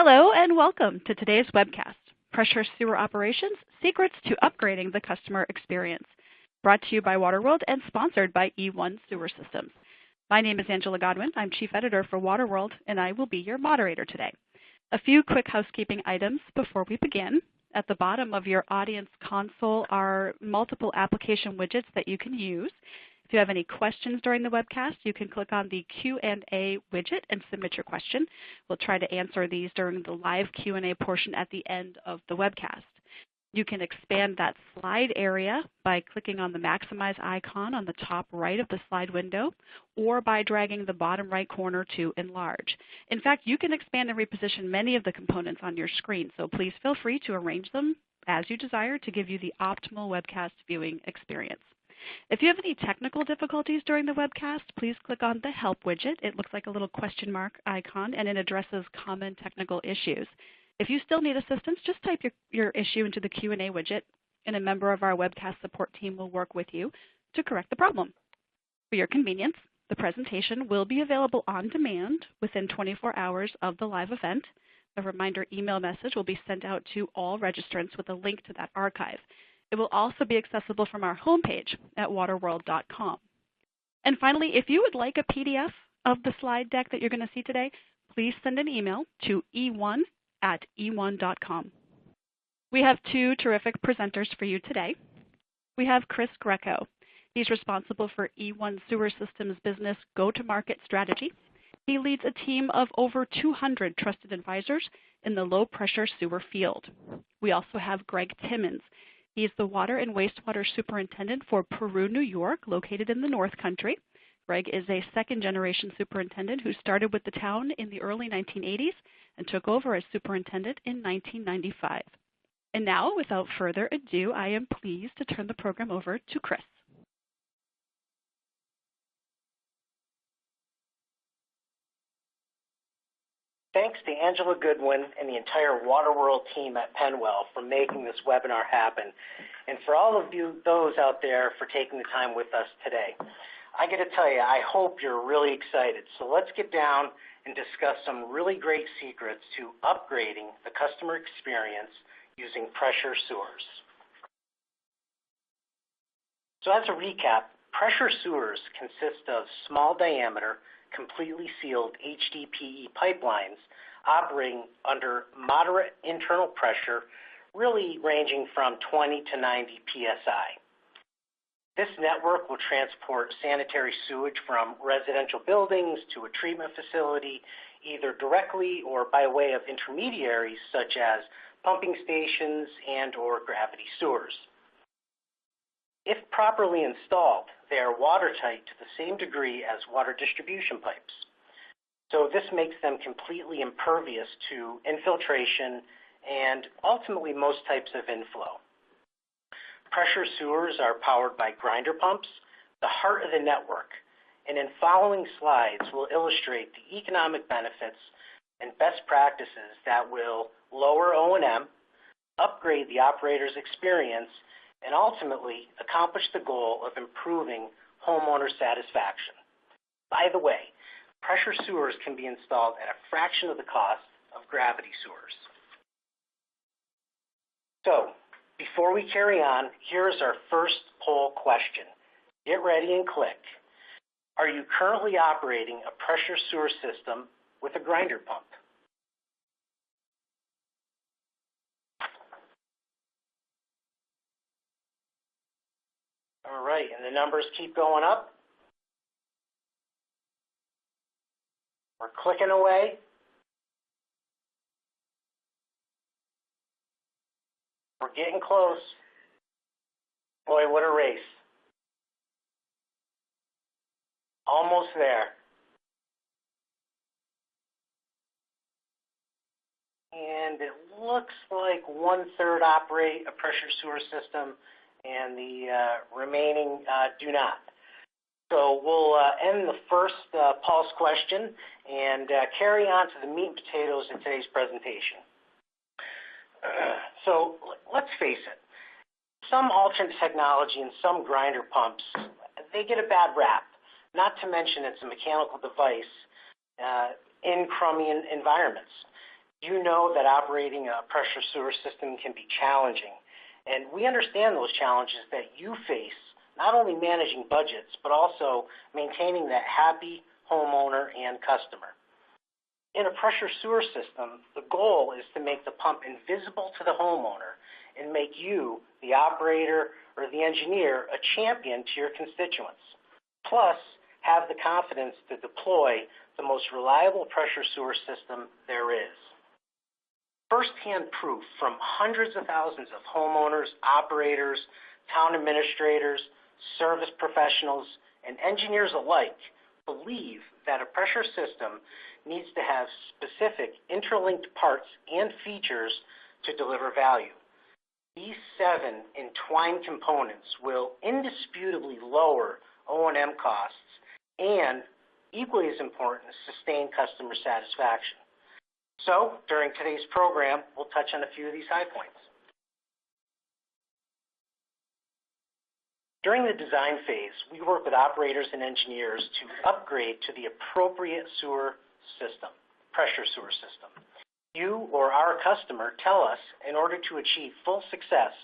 Hello and welcome to today's webcast, Pressure Sewer Operations, Secrets to Upgrading the Customer Experience, brought to you by WaterWorld and sponsored by E1 Sewer Systems. My name is Angela Godwin. I'm Chief Editor for WaterWorld, and I will be your moderator today. A few quick housekeeping items before we begin. At the bottom of your audience console are multiple application widgets that you can use. If you have any questions during the webcast, you can click on the Q&A widget and submit your question. We'll try to answer these during the live Q&A portion at the end of the webcast. You can expand that slide area by clicking on the maximize icon on the top right of the slide window or by dragging the bottom right corner to enlarge. In fact, you can expand and reposition many of the components on your screen, so please feel free to arrange them as you desire to give you the optimal webcast viewing experience. If you have any technical difficulties during the webcast, please click on the Help widget. It looks like a little question mark icon, and it addresses common technical issues. If you still need assistance, just type your issue into the Q&A widget, and a member of our webcast support team will work with you to correct the problem. For your convenience, the presentation will be available on demand within 24 hours of the live event. A reminder email message will be sent out to all registrants with a link to that archive. It will also be accessible from our homepage at waterworld.com. And finally, if you would like a PDF of the slide deck that you're going to see today, please send an email to e1@e1.com. We have two terrific presenters for you today. We have Chris Greco. He's responsible for E1 Sewer Systems business go-to-market strategy. He leads a team of over 200 trusted advisors in the low-pressure sewer field. We also have Greg Timmons. He's the Water and Wastewater Superintendent for Peru, New York, located in the North Country. Greg is a second-generation superintendent who started with the town in the early 1980s and took over as superintendent in 1995. And now, without further ado, I am pleased to turn the program over to Chris. Thanks to Angela Goodwin and the entire WaterWorld team at Penwell for making this webinar happen, and for all of you, those out there, for taking the time with us today. I got to tell you, I hope you're really excited. So let's get down and discuss some really great secrets to upgrading the customer experience using pressure sewers. So as a recap, pressure sewers consist of small diameter, completely sealed HDPE pipelines operating under moderate internal pressure, really ranging from 20 to 90 psi. This network will transport sanitary sewage from residential buildings to a treatment facility, either directly or by way of intermediaries such as pumping stations and or gravity sewers. If properly installed, they are watertight to the same degree as water distribution pipes. So this makes them completely impervious to infiltration and ultimately most types of inflow. Pressure sewers are powered by grinder pumps, the heart of the network, and in following slides we'll illustrate the economic benefits and best practices that will lower O&M, upgrade the operator's experience, and ultimately accomplish the goal of improving homeowner satisfaction. By the way, pressure sewers can be installed at a fraction of the cost of gravity sewers. So, before we carry on, here's our first poll question. Get ready and click. Are you currently operating a pressure sewer system with a grinder pump? All right, and the numbers keep going up. We're clicking away. We're getting close. Boy, what a race. Almost there. And it looks like 1/3 operate a pressure sewer system and the remaining do not. So we'll end the first pulse question and carry on to the meat and potatoes in today's presentation. So let's face it, some alternate technology and some grinder pumps, they get a bad rap, not to mention it's a mechanical device in crummy environments. You know that operating a pressure sewer system can be challenging, and we understand those challenges that you face, not only managing budgets, but also maintaining that happy homeowner and customer. In a pressure sewer system, the goal is to make the pump invisible to the homeowner and make you, the operator or the engineer, a champion to your constituents. Plus, have the confidence to deploy the most reliable pressure sewer system there is. First-hand proof from hundreds of thousands of homeowners, operators, town administrators, service professionals, and engineers alike believe that a pressure system needs to have specific interlinked parts and features to deliver value. These 7 entwined components will indisputably lower O&M costs and, equally as important, sustain customer satisfaction. So, during today's program, we'll touch on a few of these high points. During the design phase, we work with operators and engineers to upgrade to the appropriate sewer system, pressure sewer system. You or our customer tell us in order to achieve full success,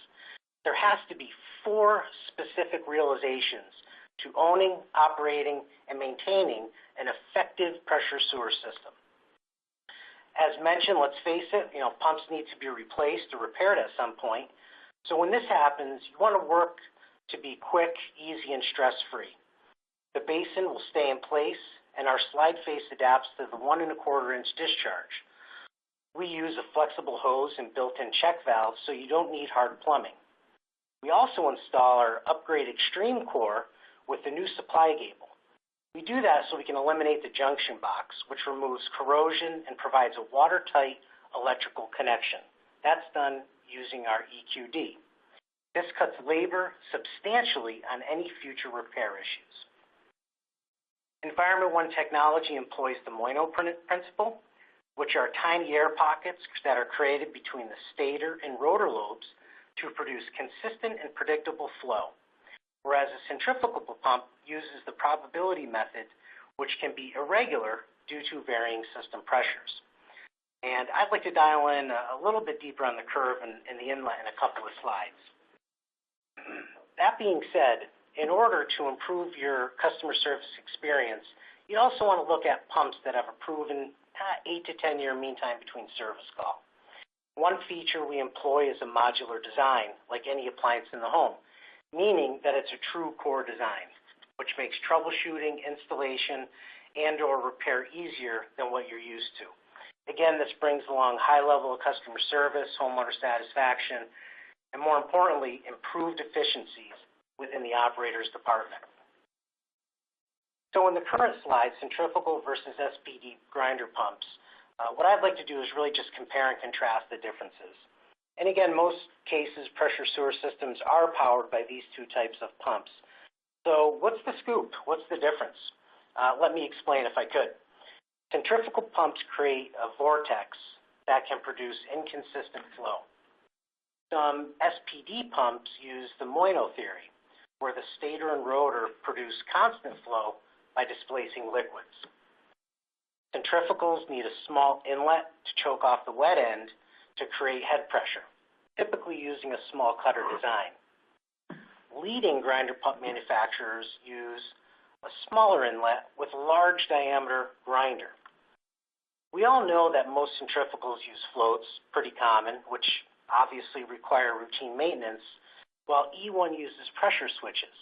there has to be 4 specific realizations to owning, operating, and maintaining an effective pressure sewer system. As mentioned, let's face it, pumps need to be replaced or repaired at some point. So when this happens, you want to work to be quick, easy, and stress-free. The basin will stay in place, and our slide face adapts to the 1 1/4-inch discharge. We use a flexible hose and built-in check valves, so you don't need hard plumbing. We also install our upgrade extreme core with the new supply gable. We do that so we can eliminate the junction box, which removes corrosion and provides a watertight electrical connection. That's done using our EQD. This cuts labor substantially on any future repair issues. Environment One technology employs the Moino principle, which are tiny air pockets that are created between the stator and rotor lobes to produce consistent and predictable flow, whereas a centrifugal pump uses the probability method, which can be irregular due to varying system pressures. And I'd like to dial in a little bit deeper on the curve and the inlet in a couple of slides. That being said, in order to improve your customer service experience, you also want to look at pumps that have a proven 8 to 10 year mean time between service call. One feature we employ is a modular design, like any appliance in the home, meaning that it's a true core design, which makes troubleshooting, installation, and or repair easier than what you're used to. Again, this brings along high level of customer service, homeowner satisfaction, and more importantly, improved efficiencies within the operator's department. So in the current slide, centrifugal versus SPD grinder pumps, what I'd like to do is really just compare and contrast the differences. And again, most cases, pressure sewer systems are powered by these 2 types of pumps. So what's the scoop? What's the difference? Let me explain if I could. Centrifugal pumps create a vortex that can produce inconsistent flow. Some SPD pumps use the Moino theory, where the stator and rotor produce constant flow by displacing liquids. Centrifugals need a small inlet to choke off the wet end to create head pressure, typically using a small cutter design. Leading grinder pump manufacturers use a smaller inlet with a large diameter grinder. We all know that most centrifugals use floats, pretty common, which obviously require routine maintenance, while E1 uses pressure switches.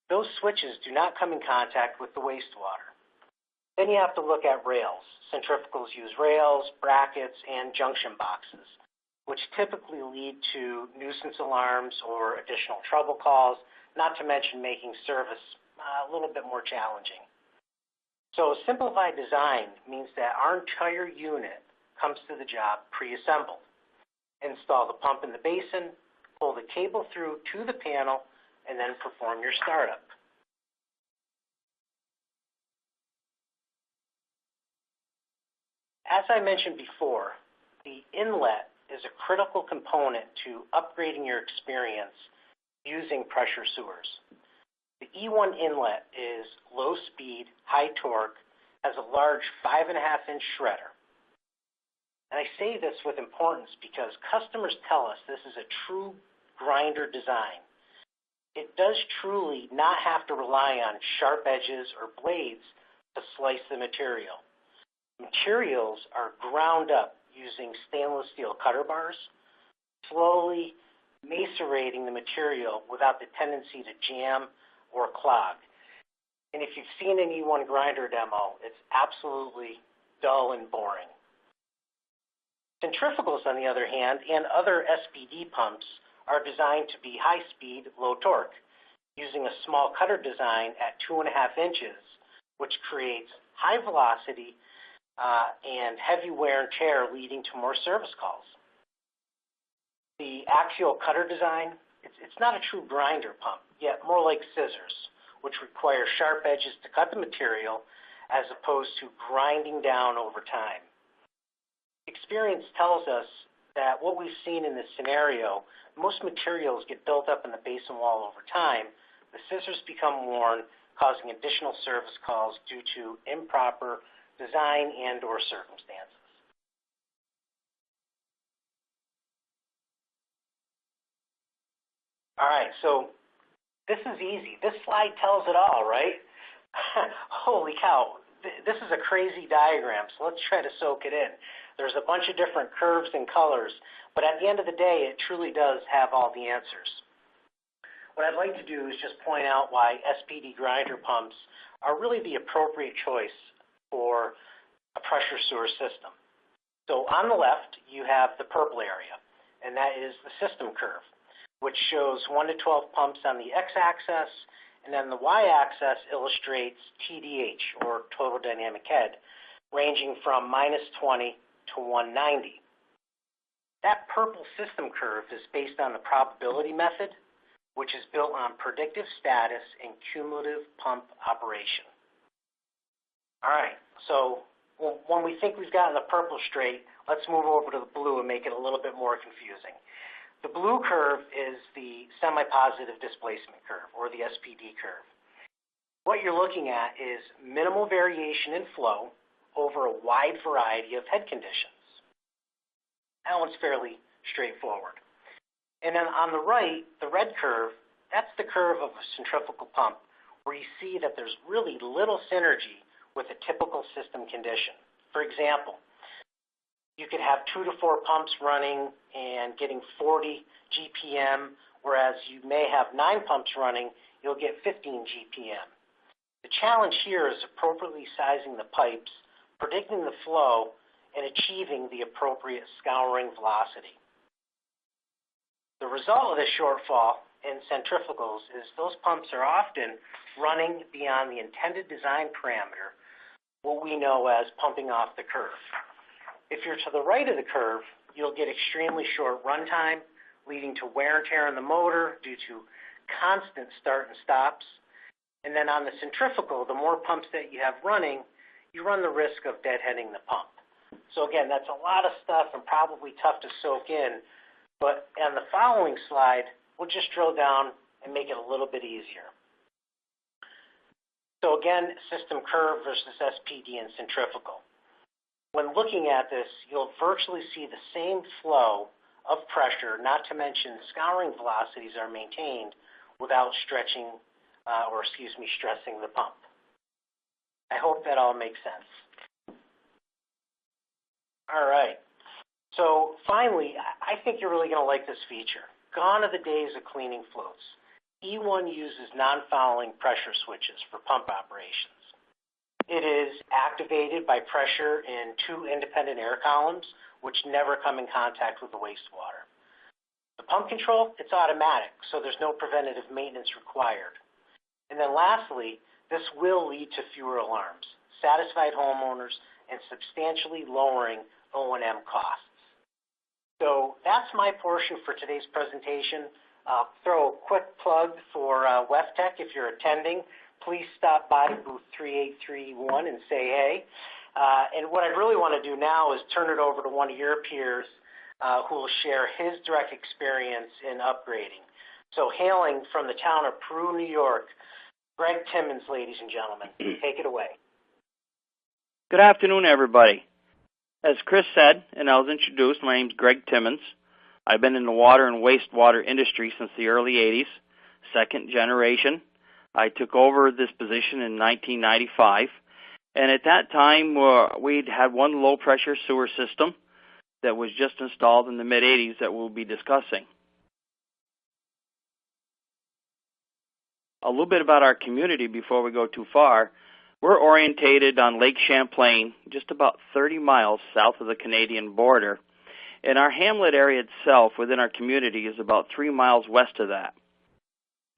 Those switches do not come in contact with the wastewater. Then you have to look at rails. Centrifugals use rails, brackets, and junction boxes, which typically lead to nuisance alarms or additional trouble calls, not to mention making service a little bit more challenging. So a simplified design means that our entire unit comes to the job pre-assembled. Install the pump in the basin, pull the cable through to the panel, and then perform your startup. As I mentioned before, the inlet is a critical component to upgrading your experience using pressure sewers. The E1 inlet is low speed, high torque, has a large 5.5-inch shredder. And I say this with importance because customers tell us this is a true grinder design. It does truly not have to rely on sharp edges or blades to slice the material. Materials are ground up using stainless steel cutter bars, slowly macerating the material without the tendency to jam or clog. And if you've seen an E1 grinder demo, it's absolutely dull and boring. Centrifugals, on the other hand, and other SPD pumps are designed to be high speed, low torque, using a small cutter design at 2.5 inches, which creates high velocity and heavy wear and tear, leading to more service calls. The axial cutter design, it's not a true grinder pump, yet more like scissors, which require sharp edges to cut the material as opposed to grinding down over time. Experience tells us that what we've seen in this scenario, most materials get built up in the basin wall over time. The scissors become worn, causing additional service calls due to improper design and or circumstances. All right, so this is easy. This slide tells it all, right? Holy cow, this is a crazy diagram, so let's try to soak it in. There's a bunch of different curves and colors, but at the end of the day, it truly does have all the answers. What I'd like to do is just point out why SPD grinder pumps are really the appropriate choice for a pressure sewer system. So on the left, you have the purple area, and that is the system curve, which shows 1 to 12 pumps on the x-axis, and then the y-axis illustrates TDH, or total dynamic head, ranging from -20 to 190. That purple system curve is based on the probability method, which is built on predictive status and cumulative pump operation. All right, so when we think we've gotten the purple straight, let's move over to the blue and make it a little bit more confusing. The blue curve is the semi-positive displacement curve, or the SPD curve. What you're looking at is minimal variation in flow over a wide variety of head conditions. That one's fairly straightforward. And then on the right, the red curve, that's the curve of a centrifugal pump, where you see that there's really little synergy with a typical system condition. For example, you could have 2 to 4 pumps running and getting 40 GPM, whereas you may have 9 pumps running, you'll get 15 GPM. The challenge here is appropriately sizing the pipes, predicting the flow, and achieving the appropriate scouring velocity. The result of this shortfall in centrifugals is those pumps are often running beyond the intended design parameter, what we know as pumping off the curve. If you're to the right of the curve, you'll get extremely short runtime, leading to wear and tear in the motor due to constant start and stops. And then on the centrifugal, the more pumps that you have running, you run the risk of deadheading the pump. So again, that's a lot of stuff and probably tough to soak in, but on the following slide, we'll just drill down and make it a little bit easier. So again, system curve versus SPD and centrifugal. When looking at this, you'll virtually see the same flow of pressure, not to mention scouring velocities are maintained without stressing the pump. I hope that all makes sense. All right. So finally, I think you're really going to like this feature. Gone are the days of cleaning floats. E1 uses non-fouling pressure switches for pump operations. It is activated by pressure in 2 independent air columns, which never come in contact with the wastewater. The pump control, it's automatic, so there's no preventative maintenance required. And then lastly, this will lead to fewer alarms, satisfied homeowners, and substantially lowering O&M costs. So that's my portion for today's presentation. I'll throw a quick plug for WebTech. If you're attending, please stop by booth 3831 and say hey. And what I really want to do now is turn it over to one of your peers who will share his direct experience in upgrading. So hailing from the town of Peru, New York, Greg Timmons, ladies and gentlemen. Take it away. Good afternoon, everybody. As Chris said, and I was introduced, my name's Greg Timmons. I've been in the water and wastewater industry since the early 80s, second generation. I took over this position in 1995, and at that time we'd had one low-pressure sewer system that was just installed in the mid-'80s that we'll be discussing. A little bit about our community before we go too far. We're orientated on Lake Champlain, just about 30 miles south of the Canadian border, and our hamlet area itself within our community is about 3 miles west of that.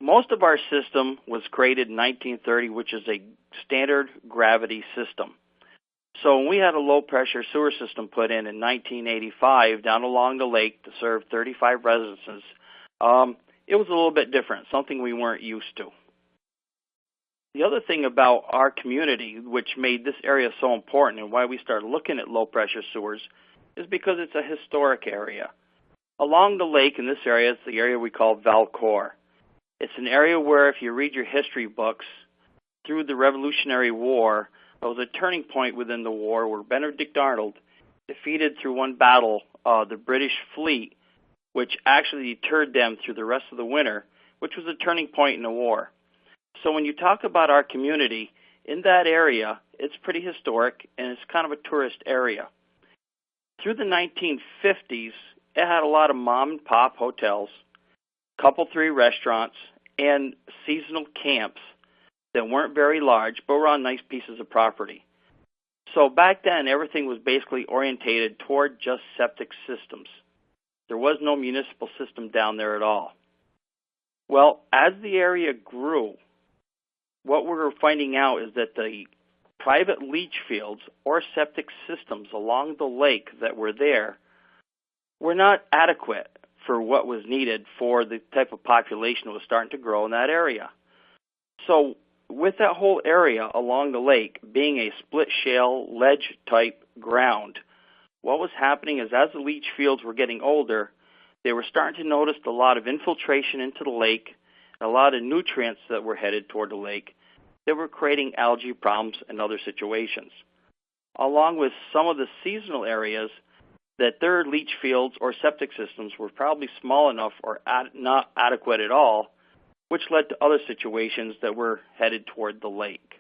Most of our system was created in 1930, which is a standard gravity system. So when we had a low-pressure sewer system put in 1985 down along the lake to serve 35 residences, it was a little bit different, something we weren't used to. The other thing about our community, which made this area so important and why we started looking at low-pressure sewers, is because it's a historic area. Along the lake in this area is the area we call Valcourt. It's an area where, if you read your history books, through the Revolutionary War, there was a turning point within the war where Benedict Arnold defeated through one battle the British fleet, which actually deterred them through the rest of the winter, which was a turning point in the war. So when you talk about our community, in that area, it's pretty historic, and it's kind of a tourist area. Through the 1950s, it had a lot of mom-and-pop hotels, couple 3 restaurants, and seasonal camps that weren't very large, but were on nice pieces of property. So back then, everything was basically orientated toward just septic systems. There was no municipal system down there at all. Well, as the area grew, what we're finding out is that the private leach fields or septic systems along the lake that were there were not adequate for what was needed for the type of population that was starting to grow in that area. So with that whole area along the lake being a split shale ledge type ground, what was happening is as the leach fields were getting older, they were starting to notice a lot of infiltration into the lake, a lot of nutrients that were headed toward the lake that were creating algae problems and other situations. Along with some of the seasonal areas, that their leach fields or septic systems were probably small enough or not adequate at all, which led to other situations that were headed toward the lake.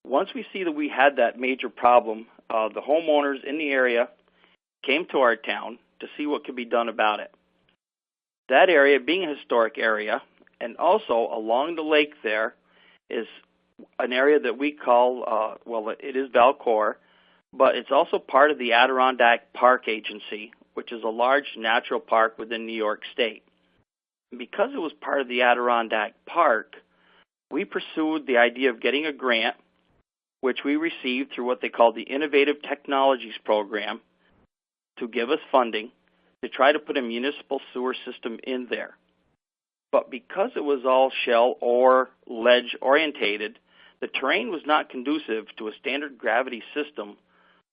Once we see that we had that major problem, the homeowners in the area came to our town to see what could be done about it. That area being a historic area, and also along the lake there is an area that we call, it is Valcourt, but it's also part of the Adirondack Park Agency, which is a large natural park within New York State. And because it was part of the Adirondack Park, we pursued the idea of getting a grant, which we received through what they call the Innovative Technologies Program, to give us funding to try to put a municipal sewer system in there. But because it was all shell or ledge orientated, the terrain was not conducive to a standard gravity system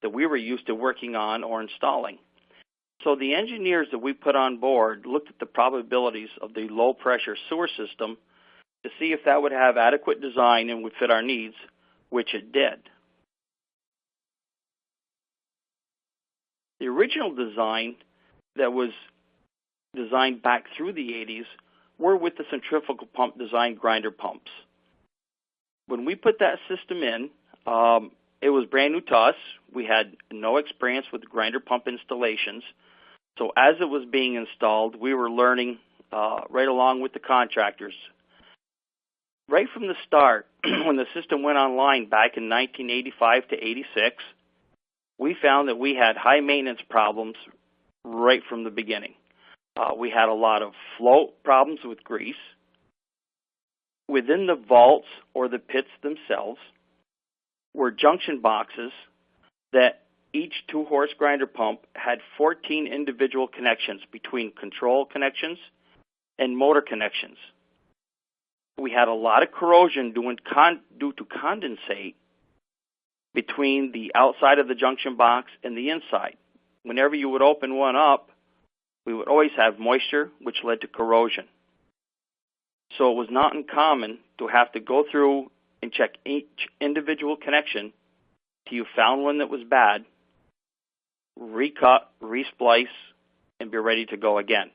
that we were used to working on or installing. So the engineers that we put on board looked at the probabilities of the low-pressure sewer system to see if that would have adequate design and would fit our needs, which it did. The original design that was designed back through the 80s were with the centrifugal pump design grinder pumps. When we put that system in, it was brand new to us. We had no experience with grinder pump installations. So as it was being installed, we were learning right along with the contractors. Right from the start, when the system went online back in 1985 to 86, we found that we had high maintenance problems right from the beginning. We had a lot of float problems with grease. Within the vaults or the pits themselves were junction boxes that each 2-horse grinder pump had 14 individual connections between control connections and motor connections. We had a lot of corrosion due to condensate between the outside of the junction box and the inside. Whenever you would open one up, we would always have moisture, which led to corrosion. So it was not uncommon to have to go through and check each individual connection till you found one that was bad, recut, resplice, and be ready to go again.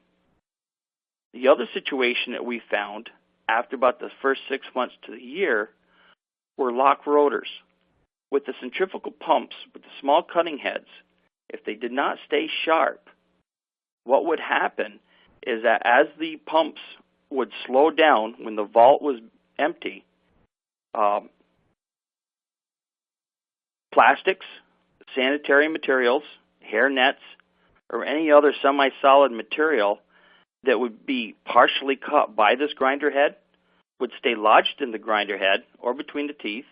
The other situation that we found after about the first 6 months to the year were lock rotors. With the centrifugal pumps, with the small cutting heads, if they did not stay sharp, what would happen is that as the pumps would slow down when the vault was empty, plastics, sanitary materials, hair nets, or any other semi-solid material that would be partially cut by this grinder head would stay lodged in the grinder head or between the teeth.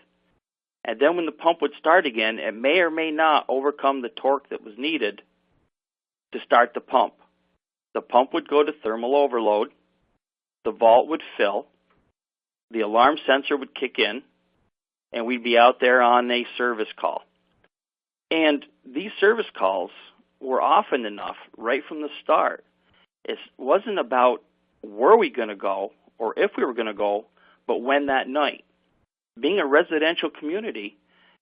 And then when the pump would start again, it may or may not overcome the torque that was needed to start the pump. The pump would go to thermal overload, the vault would fill, the alarm sensor would kick in, and we'd be out there on a service call. And these service calls were often enough right from the start. It wasn't about were we going to go or if we were going to go, but when that night. Being a residential community,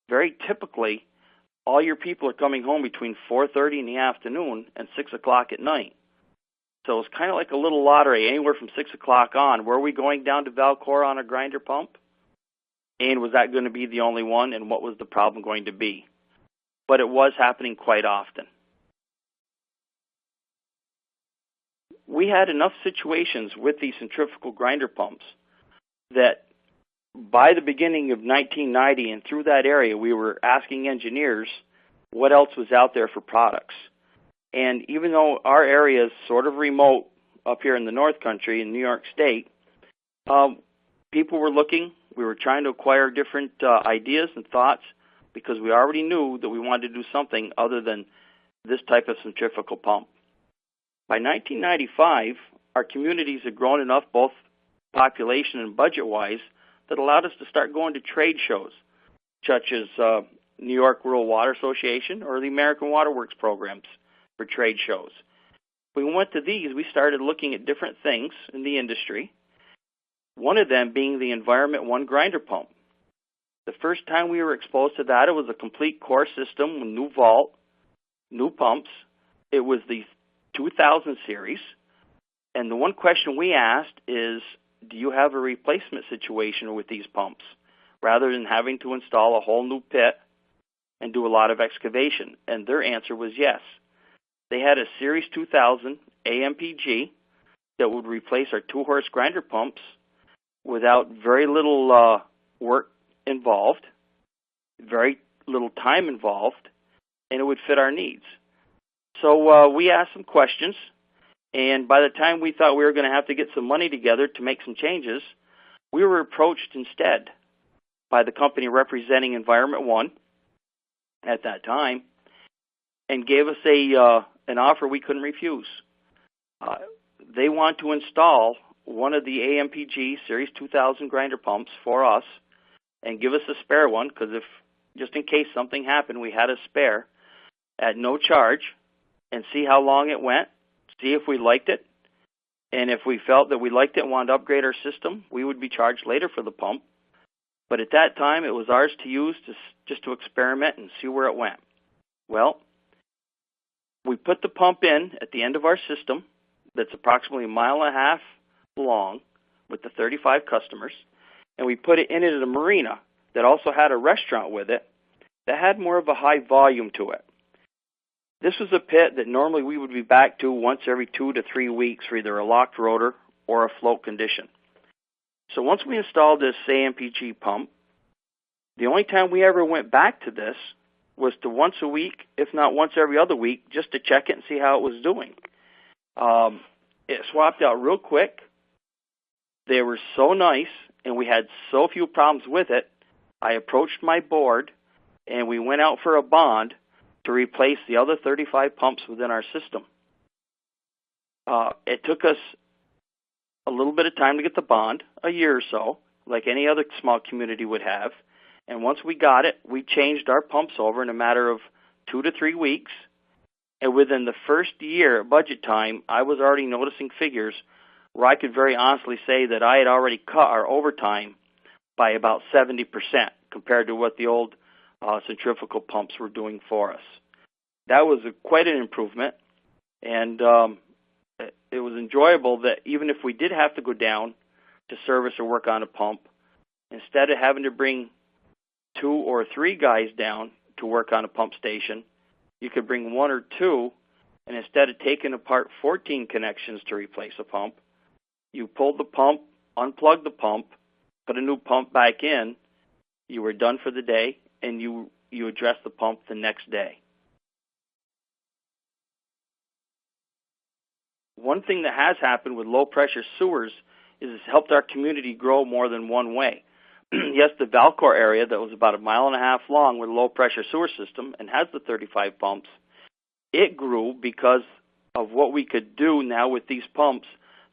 very typically, all your people are coming home between 4:30 in the afternoon and 6 o'clock at night. So it's kind of like a little lottery. Anywhere from 6 o'clock on, were we going down to Valcor on a grinder pump? And was that going to be the only one? And what was the problem going to be? But it was happening quite often. We had enough situations with these centrifugal grinder pumps that by the beginning of 1990 and through that area, we were asking engineers what else was out there for products. And even though our area is sort of remote up here in the North Country in New York State, people were looking. We were trying to acquire different ideas and thoughts because we already knew that we wanted to do something other than this type of centrifugal pump. By 1995, our communities had grown enough, both population and budget-wise, that allowed us to start going to trade shows, such as New York Rural Water Association or the American WaterWorks programs for trade shows. When we went to these, we started looking at different things in the industry, one of them being the Environment One grinder pump. The first time we were exposed to that, it was a complete core system with new vault, new pumps. It was the 2000 series, and the one question we asked is, do you have a replacement situation with these pumps, rather than having to install a whole new pit and do a lot of excavation? And their answer was yes. They had a Series 2000 AMPG that would replace our 2-horse grinder pumps without very little work involved, very little time involved, and it would fit our needs. So we asked some questions, and by the time we thought we were going to have to get some money together to make some changes, we were approached instead by the company representing Environment One at that time and gave us an offer we couldn't refuse. They want to install one of the AMPG Series 2000 grinder pumps for us and give us a spare one, because if just in case something happened, we had a spare at no charge, and see how long it went, see if we liked it, and if we felt that we liked it and wanted to upgrade our system, we would be charged later for the pump. But at that time, it was ours to use just to experiment and see where it went. Well, we put the pump in at the end of our system that's approximately 1.5 miles long with the 35 customers, and we put it in at a marina that also had a restaurant with it that had more of a high volume to it. This was a pit that normally we would be back to once every 2 to 3 weeks for either a locked rotor or a float condition. So once we installed this AMPG pump, the only time we ever went back to this was to once a week, if not once every other week, just to check it and see how it was doing. It swapped out real quick. They were so nice, and we had so few problems with it, I approached my board, and we went out for a bond to replace the other 35 pumps within our system. It took us a little bit of time to get the bond, a year or so, like any other small community would have. And once we got it, we changed our pumps over in a matter of 2 to 3 weeks. And within the first year at budget time, I was already noticing figures where I could very honestly say that I had already cut our overtime by about 70% compared to what the old centrifugal pumps were doing for us. That was quite an improvement, and it was enjoyable that even if we did have to go down to service or work on a pump, instead of having to bring 2 or 3 guys down to work on a pump station, you could bring 1 or 2, and instead of taking apart 14 connections to replace a pump, you pulled the pump, unplugged the pump, put a new pump back in, you were done for the day, and you addressed the pump the next day. One thing that has happened with low-pressure sewers is it's helped our community grow more than one way. Yes, the Valcor area that was about 1.5 miles long with a low-pressure sewer system and has the 35 pumps, it grew because of what we could do now with these pumps.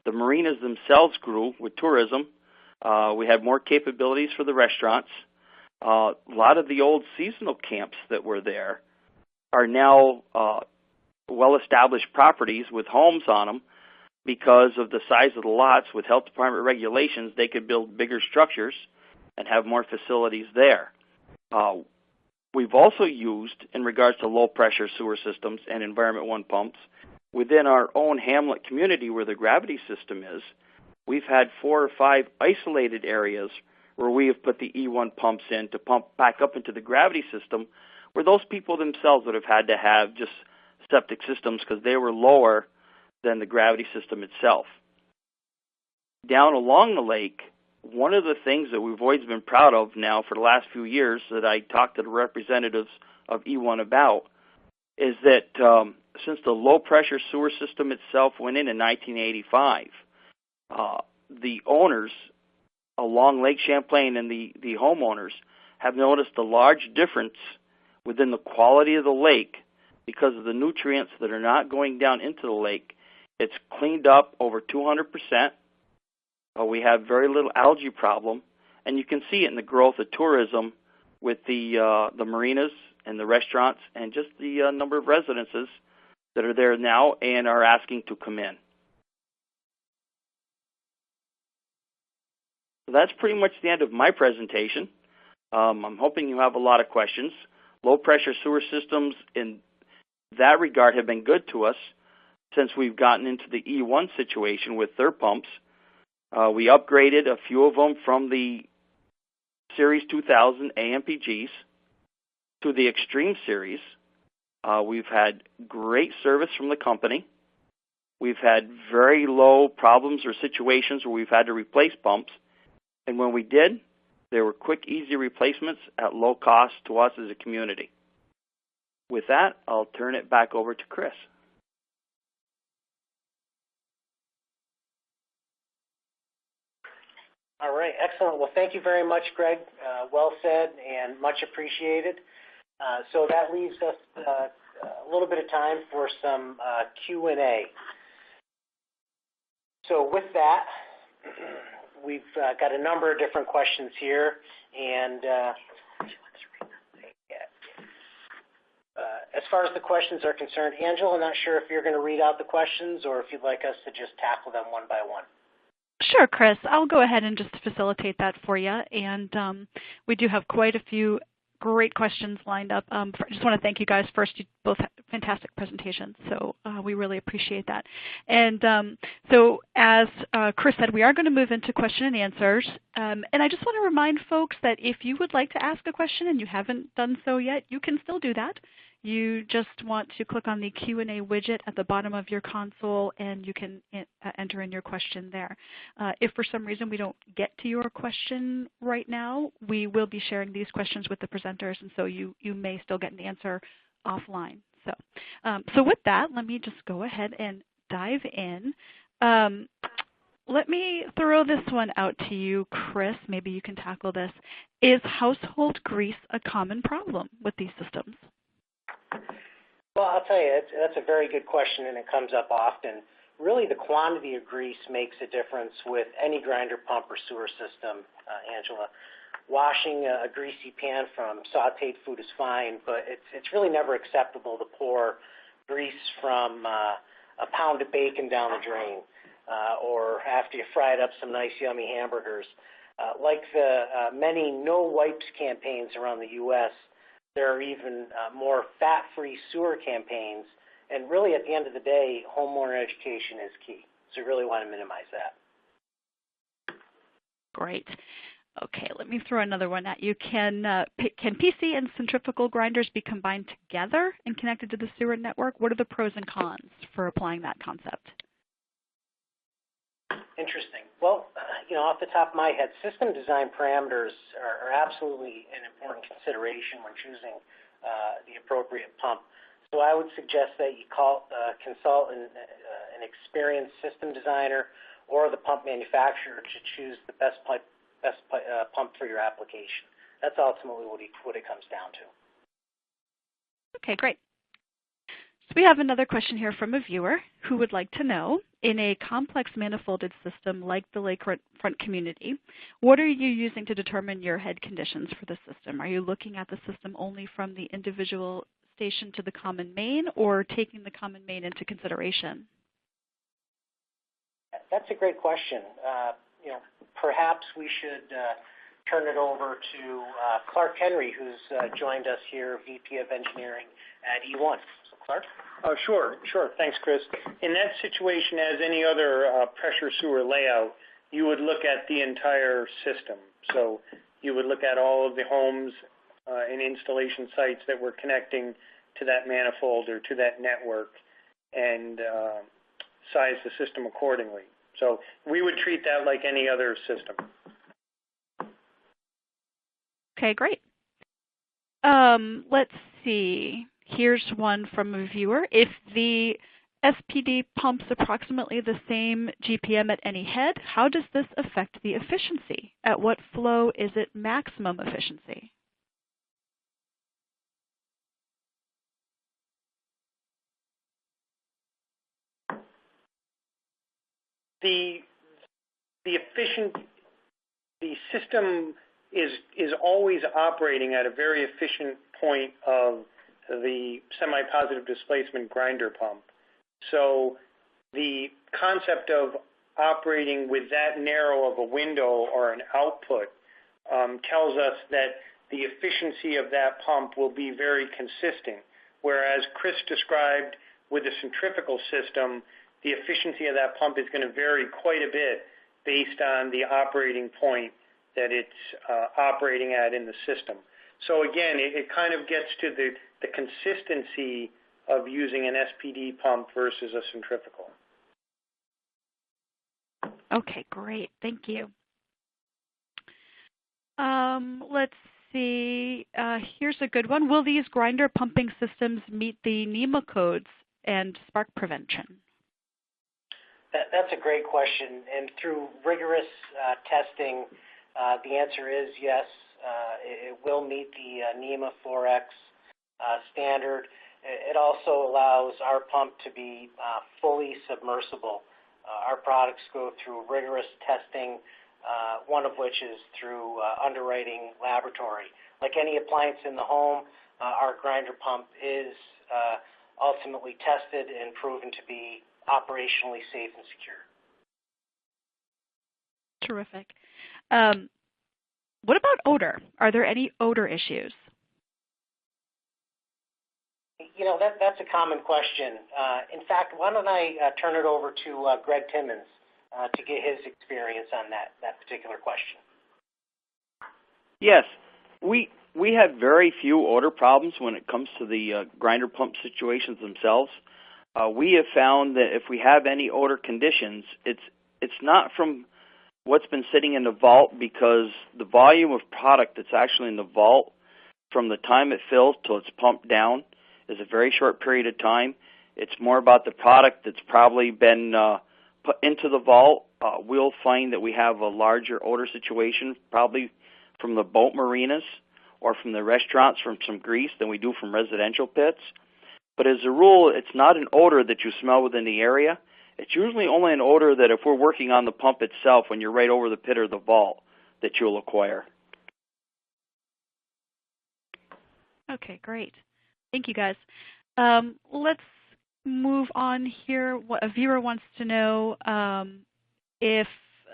The marinas themselves grew with tourism. We had more capabilities for the restaurants. A lot of the old seasonal camps that were there are now well-established properties with homes on them because of the size of the lots. With health department regulations, they could build bigger structures and have more facilities there. We've also used, in regards to low-pressure sewer systems and Environment 1 pumps, within our own hamlet community where the gravity system is, we've had 4 or 5 isolated areas where we have put the E1 pumps in to pump back up into the gravity system, where those people themselves would have had to have just septic systems because they were lower than the gravity system itself. Down along the lake, one of the things that we've always been proud of now for the last few years that I talked to the representatives of E1 about is that since the low-pressure sewer system itself went in 1985, the owners along Lake Champlain and the homeowners have noticed a large difference within the quality of the lake because of the nutrients that are not going down into the lake. It's cleaned up over 200%. We have very little algae problem, and you can see it in the growth of tourism with the marinas and the restaurants and just the number of residences that are there now and are asking to come in. So that's pretty much the end of my presentation. I'm hoping you have a lot of questions. Low-pressure sewer systems in that regard have been good to us since we've gotten into the E1 situation with their pumps. We upgraded a few of them from the Series 2000 AMPGs to the Extreme Series. We've had great service from the company. We've had very low problems or situations where we've had to replace pumps. And when we did, they were quick, easy replacements at low cost to us as a community. With that, I'll turn it back over to Chris. All right, excellent. Well, thank you very much, Greg. Well said and much appreciated. So that leaves us a little bit of time for some Q&A. So with that, we've got a number of different questions here, and as far as the questions are concerned, Angela, I'm not sure if you're going to read out the questions or if you'd like us to just tackle them one by one. Sure, Chris. I'll go ahead and just facilitate that for you. And we do have quite a few great questions lined up. I just want to thank you guys first. You both had fantastic presentations, so we really appreciate that. And so as Chris said, we are going to move into question and answers. And I just want to remind folks that if you would like to ask a question and you haven't done so yet, you can still do that. You just want to click on the Q&A widget at the bottom of your console, and you can enter in your question there. If for some reason we don't get to your question right now, we will be sharing these questions with the presenters, and so you may still get an answer offline. So with that, let me just go ahead and dive in. Let me throw this one out to you, Chris. Maybe you can tackle this. Is household grease a common problem with these systems? Well, I'll tell you, that's a very good question, and it comes up often. Really, the quantity of grease makes a difference with any grinder pump or sewer system, Angela. Washing a greasy pan from sautéed food is fine, but it's really never acceptable to pour grease from a pound of bacon down the drain or after you fried up some nice, yummy hamburgers. Like the many no wipes campaigns around the U.S., there are even more fat-free sewer campaigns. And really, at the end of the day, homeowner education is key. So we really want to minimize that. Great. Okay, let me throw another one at you. Can PC and centrifugal grinders be combined together and connected to the sewer network? What are the pros and cons for applying that concept? Interesting. Well, off the top of my head, system design parameters are absolutely an important consideration when choosing the appropriate pump. So I would suggest that you consult an experienced system designer or the pump manufacturer to choose the best pump for your application. That's ultimately what it comes down to. Okay, great. So we have another question here from a viewer who would like to know, in a complex manifolded system like the lakefront community, what are you using to determine your head conditions for the system? Are you looking at the system only from the individual station to the common main, or taking the common main into consideration? That's a great question. Perhaps we should turn it over to Clark Henry, who's joined us here, VP of Engineering at E1. So, Clark? Sure. Thanks, Chris. In that situation, as any other pressure sewer layout, you would look at the entire system. So you would look at all of the homes and installation sites that were connecting to that manifold or to that network and size the system accordingly. So we would treat that like any other system. Okay, great. Let's see. Here's one from a viewer. If the SPD pumps approximately the same GPM at any head, how does this affect the efficiency? At what flow is it maximum efficiency? The system is always operating at a very efficient point of the semi-positive displacement grinder pump. So the concept of operating with that narrow of a window or an output tells us that the efficiency of that pump will be very consistent, whereas Chris described with the centrifugal system, the efficiency of that pump is going to vary quite a bit based on the operating point that it's operating at in the system. So again, it kind of gets to the consistency of using an SPD pump versus a centrifugal. Okay, great. Thank you. Let's see. Here's a good one. Will these grinder pumping systems meet the NEMA codes and spark prevention? That's a great question. And through rigorous testing, the answer is yes. It will meet the NEMA 4X standard. It also allows our pump to be fully submersible. Our products go through rigorous testing, one of which is through underwriting laboratory. Like any appliance in the home, our grinder pump is ultimately tested and proven to be operationally safe and secure. Terrific. What about odor? Are there any odor issues? That's a common question. In fact, why don't I turn it over to Greg Timmons to get his experience on that particular question. Yes, we have very few odor problems when it comes to the grinder pump situations themselves. We have found that if we have any odor conditions, it's not from what's been sitting in the vault, because the volume of product that's actually in the vault from the time it fills till it's pumped down is a very short period of time. It's more about the product that's probably been put into the vault. We'll find that we have a larger odor situation probably from the boat marinas or from the restaurants from some grease than we do from residential pits. But as a rule, it's not an odor that you smell within the area. It's usually only an odor that if we're working on the pump itself, when you're right over the pit or the vault, that you'll acquire. Okay, great. Thank you, guys. Let's move on here. A viewer wants to know if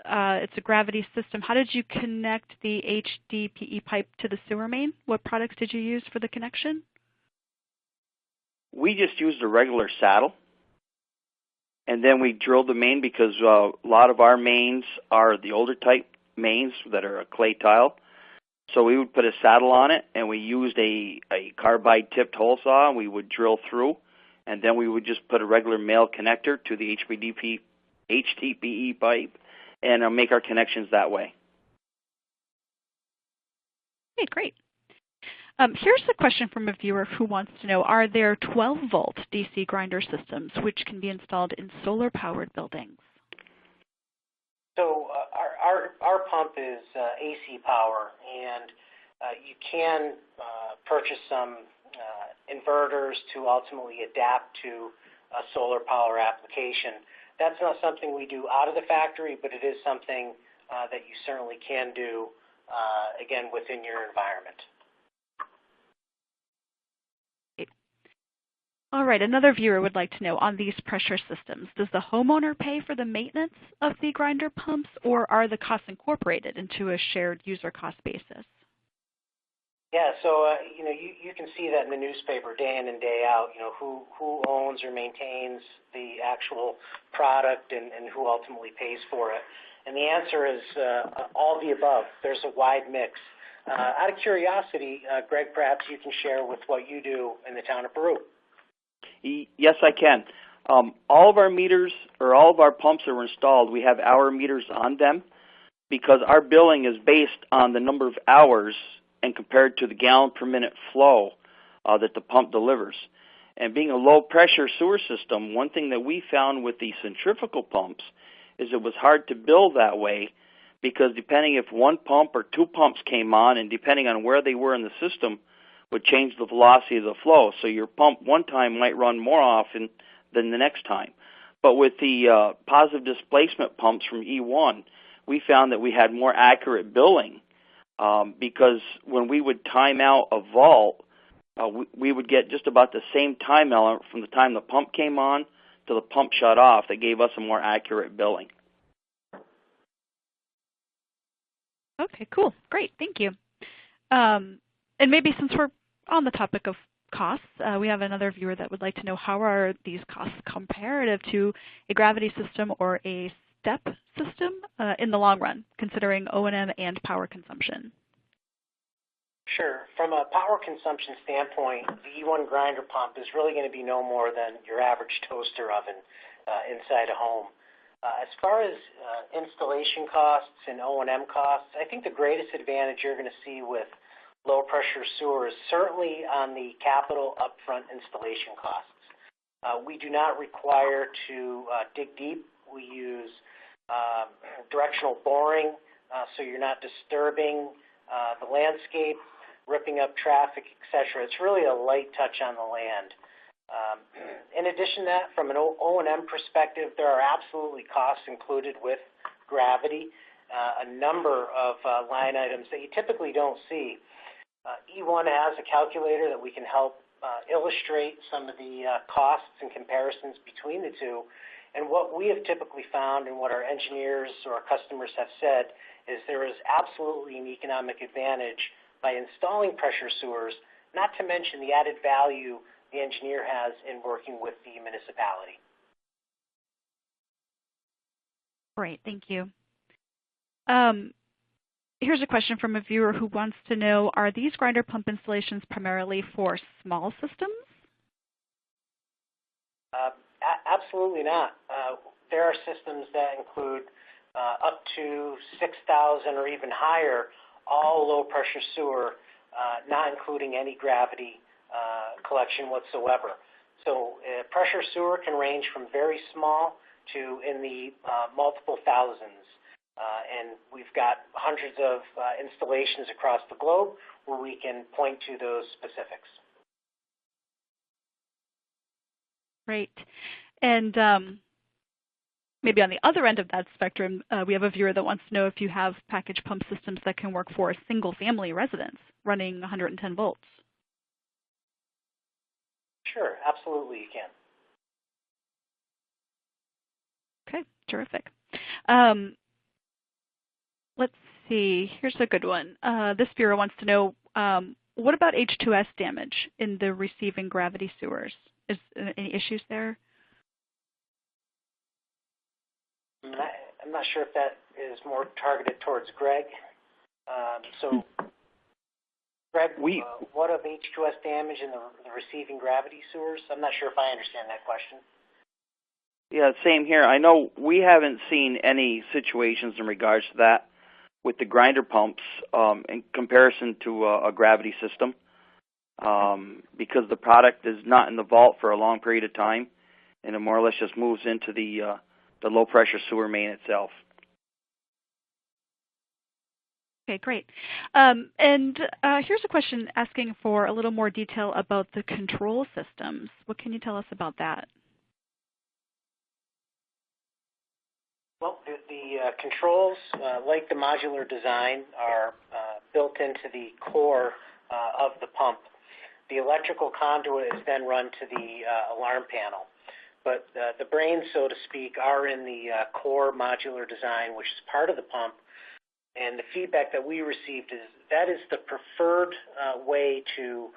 it's a gravity system. How did you connect the HDPE pipe to the sewer main? What products did you use for the connection? We just used a regular saddle, and then we drilled the main because a lot of our mains are the older type mains that are a clay tile. So we would put a saddle on it, and we used a carbide tipped hole saw, and we would drill through, and then we would just put a regular male connector to the HDPE pipe and make our connections that way. Okay, great. Here's a question from a viewer who wants to know, are there 12-volt DC grinder systems which can be installed in solar-powered buildings? So our pump is AC power, and you can purchase some inverters to ultimately adapt to a solar power application. That's not something we do out of the factory, but it is something that you certainly can do, again, within your environment. All right, another viewer would like to know, on these pressure systems, does the homeowner pay for the maintenance of the grinder pumps, or are the costs incorporated into a shared user cost basis? Yeah, so you can see that in the newspaper day in and day out. Who owns or maintains the actual product and who ultimately pays for it. And the answer is all the above. There's a wide mix. Out of curiosity, Greg, perhaps you can share with what you do in the town of Peru. Yes, I can. All of our meters, or all of our pumps that were installed, we have hour meters on them because our billing is based on the number of hours and compared to the gallon per minute flow that the pump delivers. And being a low pressure sewer system, one thing that we found with the centrifugal pumps is it was hard to bill that way because depending if one pump or two pumps came on and depending on where they were in the system would change the velocity of the flow. So your pump one time might run more often than the next time. But with the positive displacement pumps from E1, we found that we had more accurate billing because when we would time out a vault, we would get just about the same time element from the time the pump came on to the pump shut off. That gave us a more accurate billing. Okay, cool. Great. Thank you. And maybe since we're on the topic of costs, we have another viewer that would like to know, how are these costs comparative to a gravity system or a step system in the long run, considering O&M and power consumption? Sure. From a power consumption standpoint, the E1 grinder pump is really going to be no more than your average toaster oven inside a home. As far as installation costs and O&M costs, I think the greatest advantage you're going to see with low pressure sewer is certainly on the capital upfront installation costs. We do not require to dig deep. We use directional boring, so you're not disturbing the landscape, ripping up traffic, etc. It's really a light touch on the land. In addition to that, from an O&M perspective, there are absolutely costs included with gravity, a number of line items that you typically don't see. E1 has a calculator that we can help illustrate some of the costs and comparisons between the two. And what we have typically found and what our engineers or our customers have said is there is absolutely an economic advantage by installing pressure sewers, not to mention the added value the engineer has in working with the municipality. Great, thank you. Here's a question from a viewer who wants to know, are these grinder pump installations primarily for small systems? Absolutely not. There are systems that include up to 6,000 or even higher, all low pressure sewer, not including any gravity collection whatsoever. So pressure sewer can range from very small to in the multiple thousands. And we've got hundreds of installations across the globe where we can point to those specifics. Great. And maybe on the other end of that spectrum, we have a viewer that wants to know if you have package pump systems that can work for a single-family residence running 110 volts. Sure, absolutely you can. Okay, terrific. Let's see. Here's a good one. This viewer wants to know, what about H2S damage in the receiving gravity sewers? Is there any issues there? I'm not sure if that is more targeted towards Greg. So, Greg, what of H2S damage in the receiving gravity sewers? I'm not sure if I understand that question. Yeah, same here. I know we haven't seen any situations in regards to that with the grinder pumps in comparison to a gravity system because the product is not in the vault for a long period of time, and it more or less just moves into the low-pressure sewer main itself. Okay, great. And here's a question asking for a little more detail about the control systems. What can you tell us about that? Well, the controls, like the modular design, are built into the core of the pump. The electrical conduit is then run to the alarm panel. But the brains, so to speak, are in the core modular design, which is part of the pump. And the feedback that we received is that is the preferred way to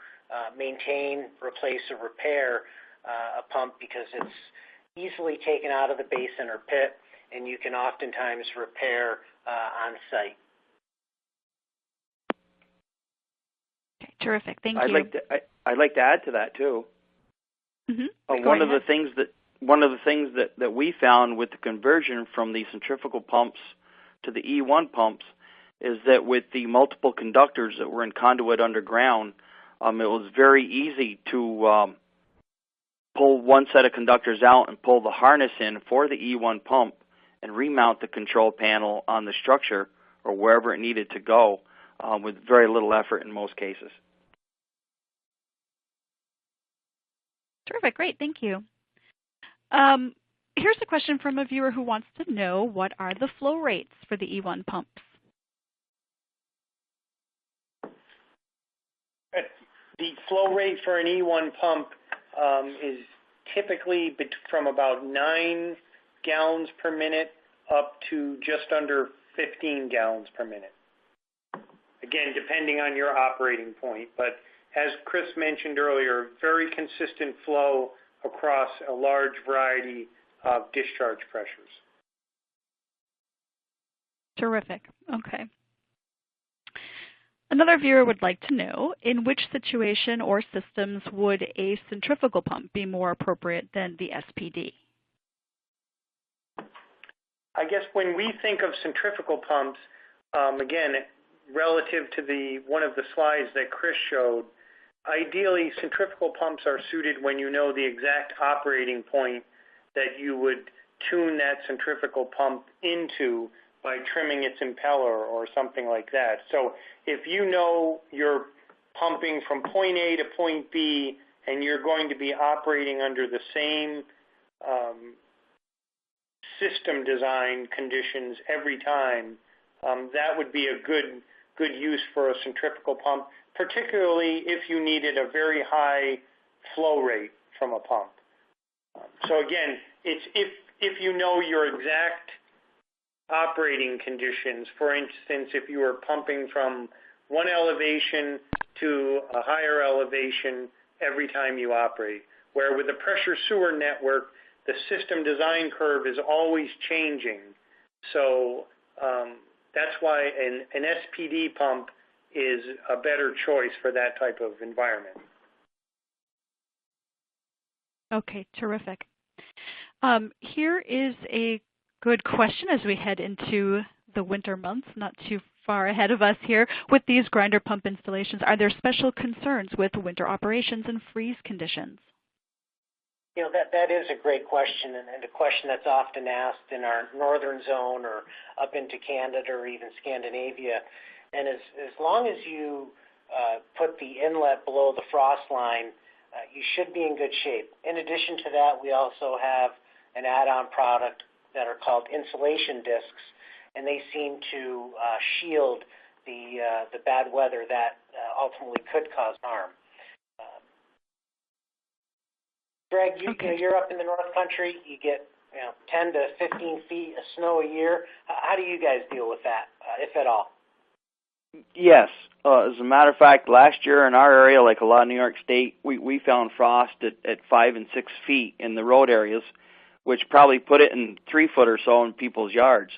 maintain, replace, or repair a pump because it's easily taken out of the basin or pit, and you can oftentimes repair on site. Okay, terrific. Thank you. I'd like to add to that too. Mm-hmm. One of the things that we found with the conversion from the centrifugal pumps to the E1 pumps is that with the multiple conductors that were in conduit underground, it was very easy to pull one set of conductors out and pull the harness in for the E1 pump and remount the control panel on the structure or wherever it needed to go with very little effort in most cases. Terrific. Great. Thank you. Here's a question from a viewer who wants to know, what are the flow rates for the E1 pumps? The flow rate for an E1 pump is typically from about 9 gallons per minute up to just under 15 gallons per minute. Again, depending on your operating point. But as Chris mentioned earlier, very consistent flow across a large variety of discharge pressures. Terrific. Okay. Another viewer would like to know, in which situation or systems would a centrifugal pump be more appropriate than the SPD? I guess when we think of centrifugal pumps, again, relative to one of the slides that Chris showed, ideally centrifugal pumps are suited when you know the exact operating point that you would tune that centrifugal pump into by trimming its impeller or something like that. So if you know you're pumping from point A to point B and you're going to be operating under the same system design conditions every time, that would be a good use for a centrifugal pump, particularly if you needed a very high flow rate from a pump. So again, it's if you know your exact operating conditions. For instance, if you were pumping from one elevation to a higher elevation every time you operate, where with the pressure sewer network, the system design curve is always changing. So that's why an SPD pump is a better choice for that type of environment. Okay, terrific. Here is a good question as we head into the winter months, not too far ahead of us here. With these grinder pump installations, are there special concerns with winter operations and freeze conditions? You know, that is a great question, and a question that's often asked in our northern zone or up into Canada or even Scandinavia. And as long as you put the inlet below the frost line, you should be in good shape. In addition to that, we also have an add-on product that are called insulation discs, and they seem to shield the bad weather that ultimately could cause harm. Greg, you're up in the North Country. You get 10 to 15 feet of snow a year. How do you guys deal with that, if at all? Yes. As a matter of fact, last year in our area, like a lot of New York State, we found frost at 5 and 6 feet in the road areas, which probably put it in 3 foot or so in people's yards.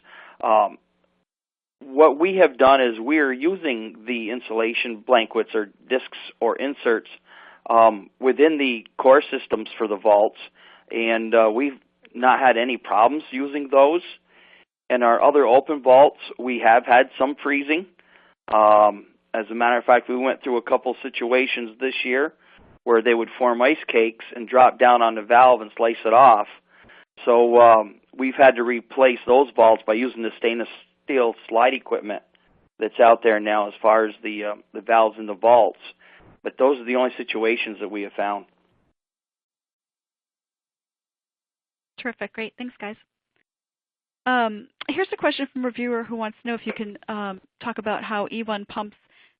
What we have done is we're using the insulation blankets or discs or inserts within the core systems for the vaults, and we've not had any problems using those. In our other open vaults, we have had some freezing. As a matter of fact, we went through a couple situations this year where they would form ice cakes and drop down on the valve and slice it off. So we've had to replace those vaults by using the stainless steel slide equipment that's out there now as far as the valves in the vaults. But those are the only situations that we have found. Terrific. Great. Thanks, guys. Here's a question from a viewer who wants to know if you can talk about how E1 pumps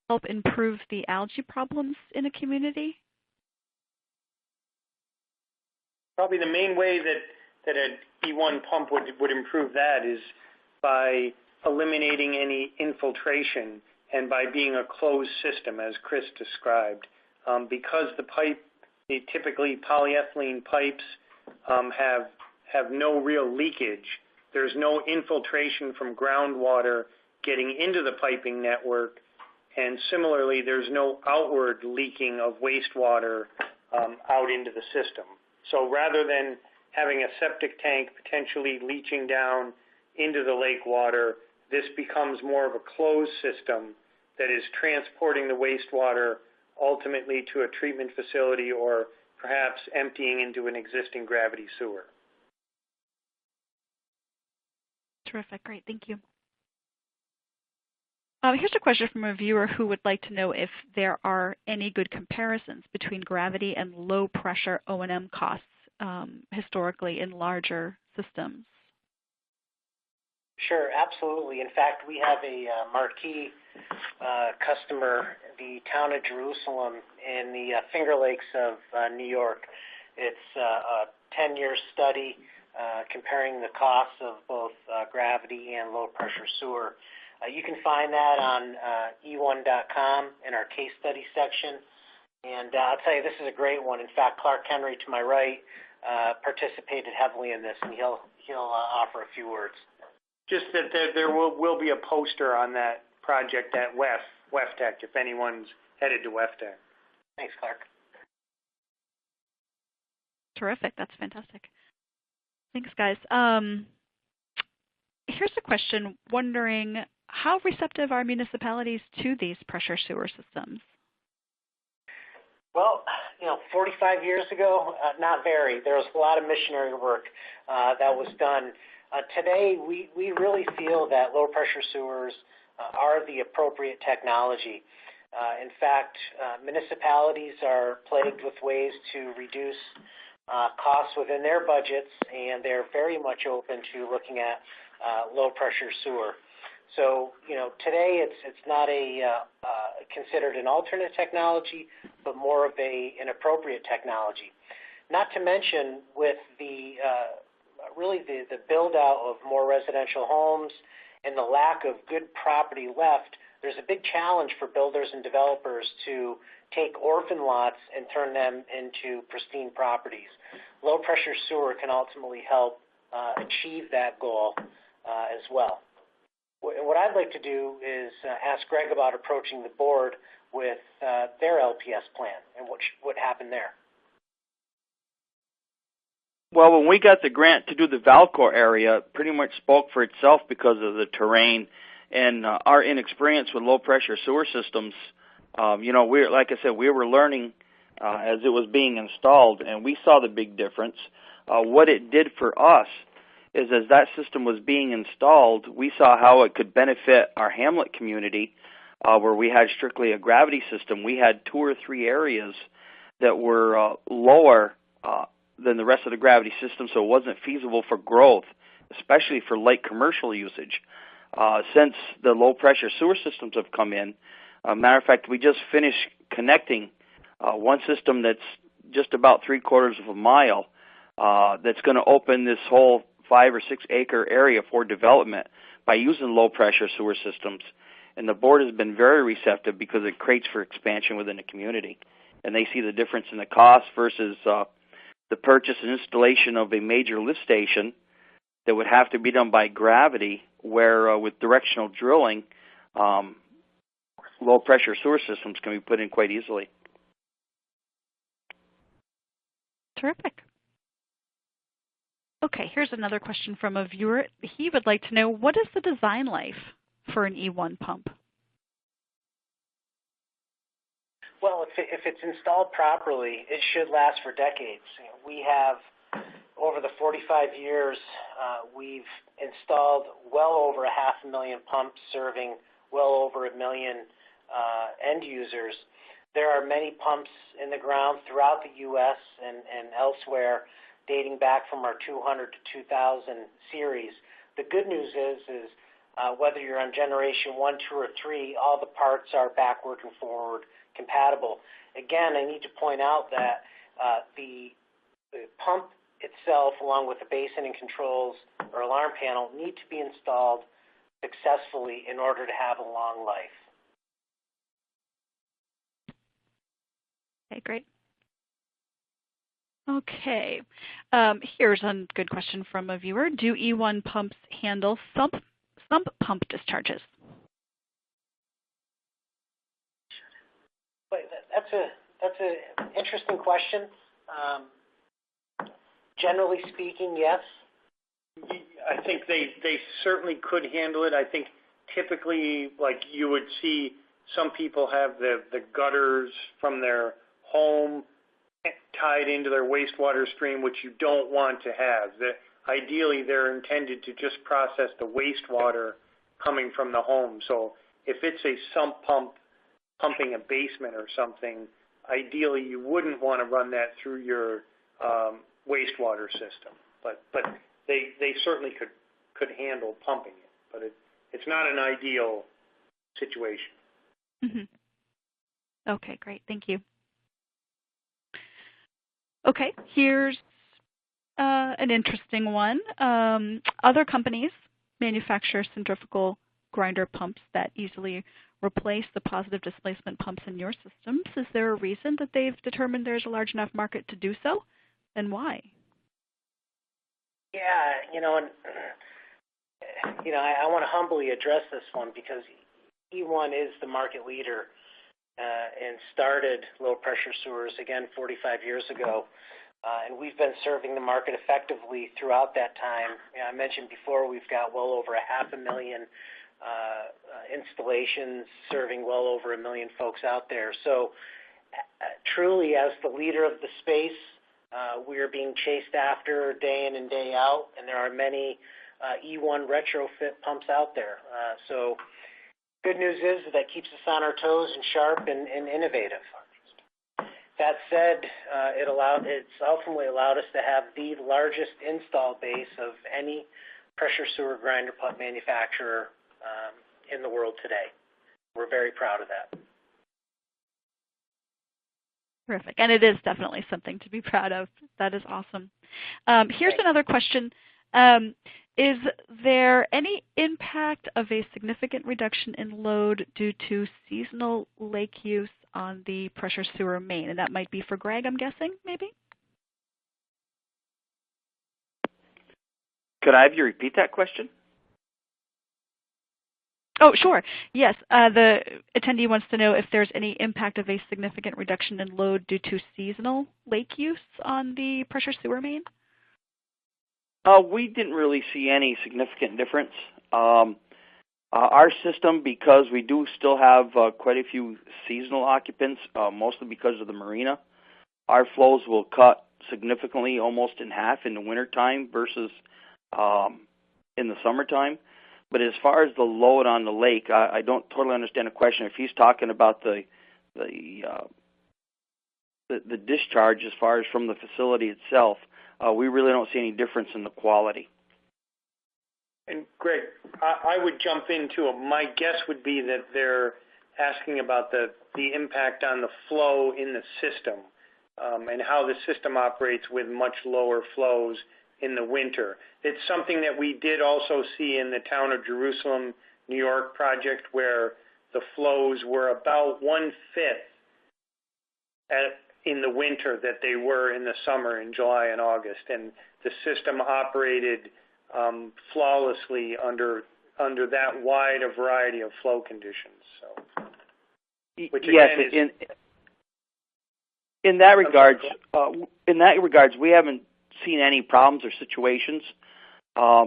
help improve the algae problems in a community. Probably the main way that an E1 pump would improve that is by eliminating any infiltration and by being a closed system, as Chris described. Because the typically polyethylene pipes have no real leakage, there's no infiltration from groundwater getting into the piping network, and similarly, there's no outward leaking of wastewater out into the system. So rather than having a septic tank potentially leaching down into the lake water, this becomes more of a closed system that is transporting the wastewater ultimately to a treatment facility or perhaps emptying into an existing gravity sewer. Terrific. Great. Thank you. Here's a question from a viewer who would like to know if there are any good comparisons between gravity and low pressure O&M costs historically in larger systems. Sure, absolutely. In fact, we have a marquee customer, the town of Jerusalem in the Finger Lakes of New York. It's a 10-year study comparing the costs of both gravity and low-pressure sewer. You can find that on e1.com in our case study section. And I'll tell you, this is a great one. In fact, Clark Henry, to my right, participated heavily in this, and he'll offer a few words. Just that there will be a poster on that project at WEFTEC if anyone's headed to WEFTEC. Thanks, Clark. Terrific. That's fantastic. Thanks, guys. Here's a question wondering how receptive are municipalities to these pressure sewer systems? Well, 45 years ago, not very. There was a lot of missionary work that was done. Today, we really feel that low-pressure sewers are the appropriate technology. In fact, municipalities are plagued with ways to reduce costs within their budgets, and they're very much open to looking at low-pressure sewer. So, today it's not considered an alternate technology, but more of an appropriate technology. Not to mention with the build-out of more residential homes and the lack of good property left, there's a big challenge for builders and developers to take orphan lots and turn them into pristine properties. Low-pressure sewer can ultimately help achieve that goal as well. What I'd like to do is ask Greg about approaching the board with their LPS plan and what happened there. Well, when we got the grant to do the Valcor area, it pretty much spoke for itself because of the terrain and our inexperience with low-pressure sewer systems. Like I said, we were learning as it was being installed, and we saw the big difference. What it did for us is as that system was being installed, we saw how it could benefit our hamlet community where we had strictly a gravity system. We had 2 or 3 areas that were lower than the rest of the gravity system, so it wasn't feasible for growth, especially for light commercial usage. Since the low-pressure sewer systems have come in, matter of fact, we just finished connecting one system that's just about 3/4 of a mile that's going to open this whole 5 or 6 acre area for development by using low pressure sewer systems. And the board has been very receptive because it creates for expansion within the community. And they see the difference in the cost versus the purchase and installation of a major lift station that would have to be done by gravity, where with directional drilling, low pressure sewer systems can be put in quite easily. Terrific. Okay, here's another question from a viewer. He would like to know, what is the design life for an E1 pump? Well, if it's installed properly, it should last for decades. We have, over the 45 years, we've installed well over 500,000 pumps serving well over 1 million end users. There are many pumps in the ground throughout the U.S. and elsewhere dating back from our 200 to 2000 series. The good news is whether you're on generation 1, 2, or 3, all the parts are backward and forward compatible. Again, I need to point out that the pump itself, along with the basin and controls or alarm panel, need to be installed successfully in order to have a long life. Okay, great. Okay, here's a good question from a viewer. Do E1 pumps handle sump pump discharges? That's an interesting question. Generally speaking, yes. I think they certainly could handle it. I think typically, like you would see, some people have the gutters from their home tied into their wastewater stream, which you don't want to have. Ideally, they're intended to just process the wastewater coming from the home. So if it's a sump pump pumping a basement or something, ideally you wouldn't want to run that through your wastewater system. But they certainly could handle pumping it. But it's not an ideal situation. Mm-hmm. Okay, great. Thank you. Okay, here's an interesting one. Other companies manufacture centrifugal grinder pumps that easily replace the positive displacement pumps in your systems. Is there a reason that they've determined there's a large enough market to do so, and why? Yeah, I want to humbly address this one because E1 is the market leader and started low-pressure sewers, again, 45 years ago. And we've been serving the market effectively throughout that time. I mentioned before we've got well over 500,000 installations serving well over 1 million folks out there. So truly, as the leader of the space, we are being chased after day in and day out, and there are many E1 retrofit pumps out there. So good news is that keeps us on our toes and sharp and innovative. That said, it's ultimately allowed us to have the largest install base of any pressure sewer grinder pump manufacturer in the world today. We're very proud of that. Terrific. And it is definitely something to be proud of. That is awesome. Here's another question. Is there any impact of a significant reduction in load due to seasonal lake use on the pressure sewer main? And that might be for Greg, I'm guessing, maybe? Could I have you repeat that question? Oh, sure. Yes. The attendee wants to know if there's any impact of a significant reduction in load due to seasonal lake use on the pressure sewer main? We didn't really see any significant difference. Our system, because we do still have quite a few seasonal occupants, mostly because of the marina, our flows will cut significantly, almost in half in the wintertime versus in the summertime. But as far as the load on the lake, I don't totally understand the question. If he's talking about the discharge as far as from the facility itself, we really don't see any difference in the quality. And Greg, I would jump into it. My guess would be that they're asking about the impact on the flow in the system. and how the system operates with much lower flows in the winter. It's something that we did also see in the town of Jerusalem, New York project, where the flows were about 1/5 in the winter that they were in the summer in July and August, and the system operated flawlessly under that wide a variety of flow conditions. So, which yes, again is, in that regards, we haven't seen any problems or situations. A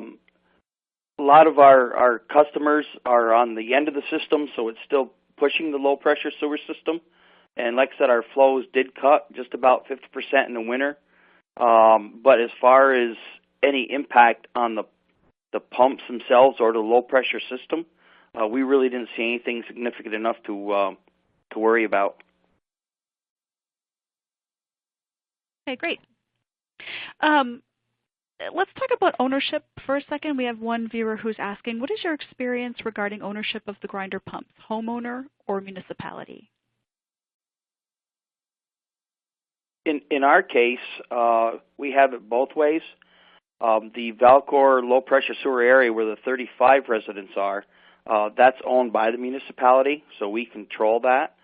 lot of our customers are on the end of the system, so it's still pushing the low-pressure sewer system. And like I said, our flows did cut just about 50% in the winter. But as far as any impact on the pumps themselves or the low-pressure system, we really didn't see anything significant enough to worry about. Okay, great. Let's talk about ownership for a second. We have one viewer who's asking, what is your experience regarding ownership of the grinder pumps, homeowner or municipality? In our case, we have it both ways. The Valcor low-pressure sewer area where the 35 residents are, that's owned by the municipality, so we control that.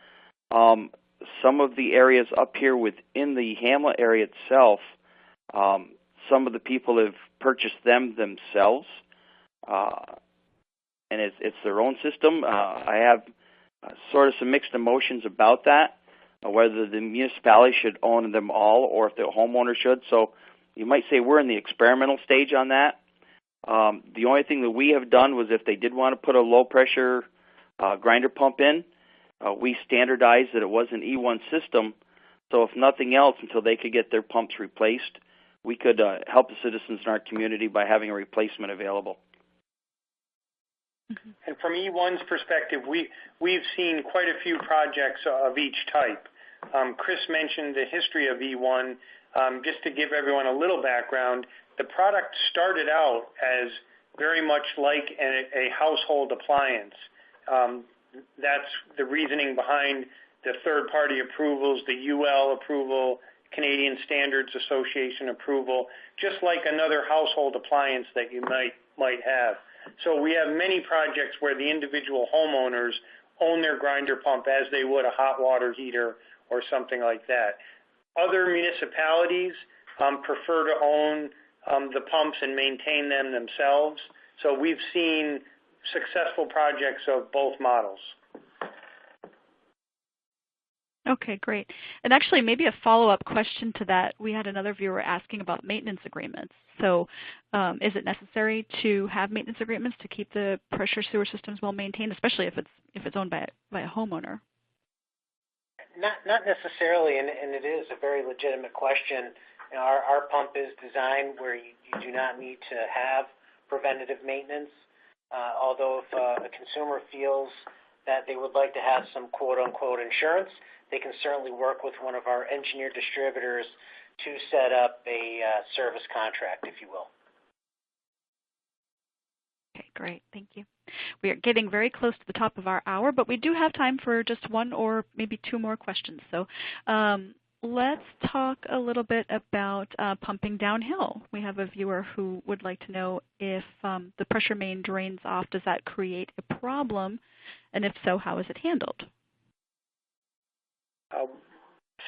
Some of the areas up here within the Hamlet area itself, some of the people have purchased them themselves, and it's their own system. I have sort of some mixed emotions about that, whether the municipality should own them all or if the homeowner should. So you might say we're in the experimental stage on that. The only thing that we have done was if they did want to put a low-pressure grinder pump in, we standardized that it was an E1 system, so if nothing else, until they could get their pumps replaced, we could help the citizens in our community by having a replacement available. And from E1's perspective, we've seen quite a few projects of each type. Chris mentioned the history of E1. Just to give everyone a little background, the product started out as very much like a household appliance. That's the reasoning behind the third-party approvals, the UL approval, Canadian Standards Association approval, just like another household appliance that you might have. So we have many projects where the individual homeowners own their grinder pump as they would a hot water heater or something like that. Other municipalities prefer to own the pumps and maintain them themselves. So we've seen successful projects of both models. Okay, great. And actually, maybe a follow-up question to that. We had another viewer asking about maintenance agreements. So is it necessary to have maintenance agreements to keep the pressure sewer systems well maintained, especially if it's owned by a homeowner? Not necessarily, and it is a very legitimate question. You know, our pump is designed where you do not need to have preventative maintenance, although if a consumer feels that they would like to have some quote-unquote insurance, they can certainly work with one of our engineered distributors to set up a service contract, if you will. Okay, great. Thank you. We are getting very close to the top of our hour, but we do have time for just one or maybe two more questions. So let's talk a little bit about pumping downhill. We have a viewer who would like to know if the pressure main drains off, does that create a problem? And if so, how is it handled?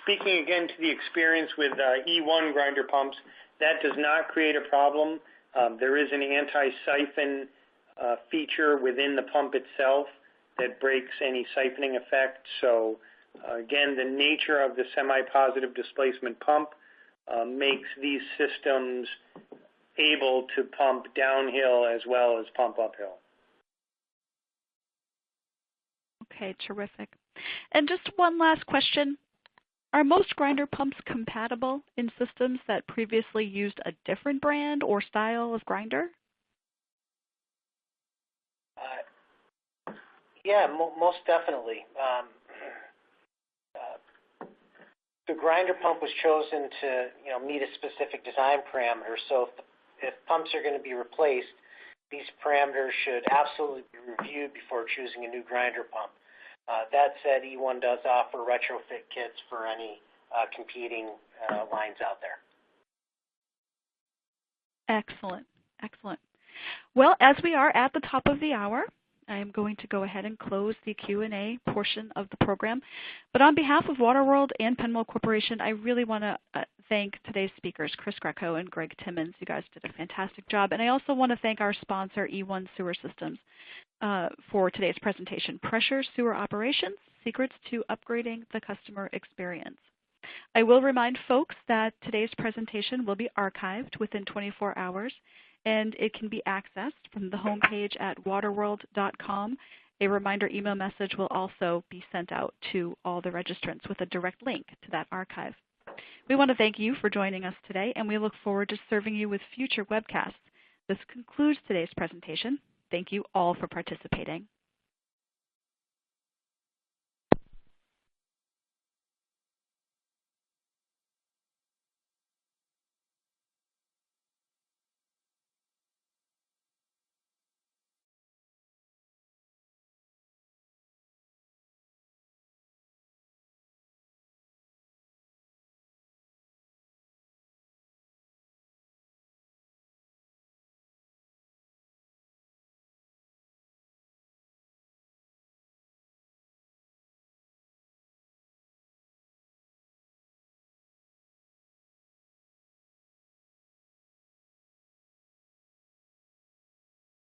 Speaking again to the experience with E1 grinder pumps, that does not create a problem. There is an anti-siphon feature within the pump itself that breaks any siphoning effect. So again, the nature of the semi-positive displacement pump makes these systems able to pump downhill as well as pump uphill. Okay, terrific. And just one last question. Are most grinder pumps compatible in systems that previously used a different brand or style of grinder? Yeah, most definitely. The grinder pump was chosen to meet a specific design parameter. So if pumps are going to be replaced, these parameters should absolutely be reviewed before choosing a new grinder pump. That said, E1 does offer retrofit kits for any competing lines out there. Excellent. Excellent. Well, as we are at the top of the hour, I am going to go ahead and close the Q&A portion of the program. But on behalf of WaterWorld and Penwell Corporation, I really want to thank today's speakers, Chris Greco and Greg Timmons. You guys did a fantastic job. And I also want to thank our sponsor, E1 Sewer Systems, for today's presentation, Pressure Sewer Operations, Secrets to Upgrading the Customer Experience. I will remind folks that today's presentation will be archived within 24 hours, and it can be accessed from the homepage at waterworld.com. A reminder email message will also be sent out to all the registrants with a direct link to that archive. We want to thank you for joining us today, and we look forward to serving you with future webcasts. This concludes today's presentation. Thank you all for participating.